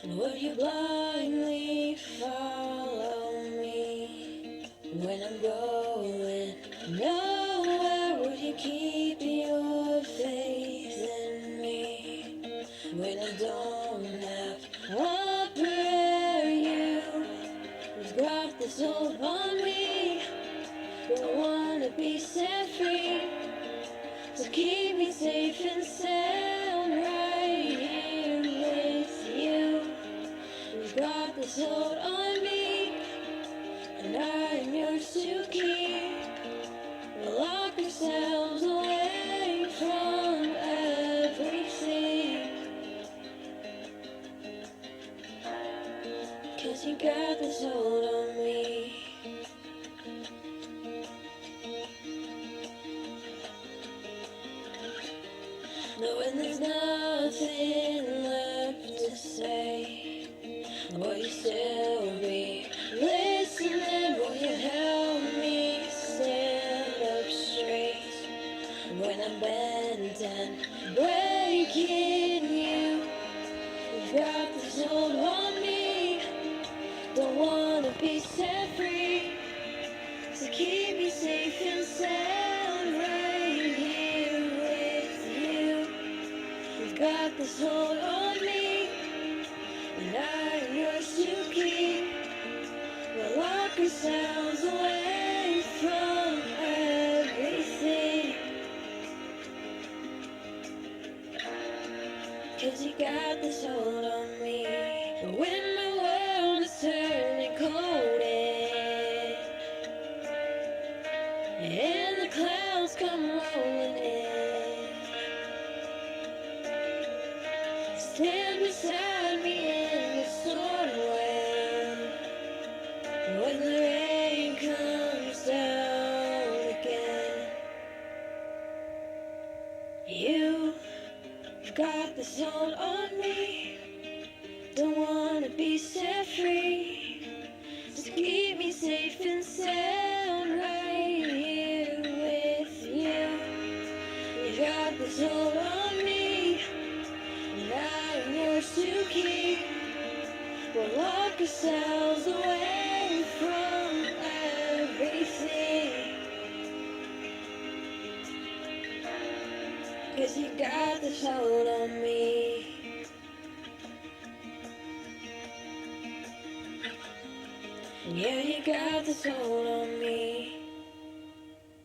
Would you blindly follow me when I'm going nowhere? Would you keep your faith in me when I don't have a prayer? You've got this hold on me. Don't wanna be set free, so keep me safe and sound right here with you. You've got this hold on me, and I'm yours to keep. We'll lock ourselves away from everything, 'cause you got this hold on me. Knowing there's nothing left to say, will you still be listening? Will you help me stand up straight when I'm bent and breaking you? You've got this hold on me, don't wanna be set free, so keep me safe and sound right here with you. You've got this hold on me, and I'm yours to keep. We'll lock ourselves away from everything, 'cause you got this hold on me. When my world is turning cold and the clouds come rolling in, stand beside me in the storm when the rain comes down again. You've got this hold on me, don't wanna be set free, so keep me safe and sound right here with you. You got this hold on me, and I'm yours to keep. We'll lock ourselves away from everything, 'cause you got this hold on me. Yeah, you got this hold on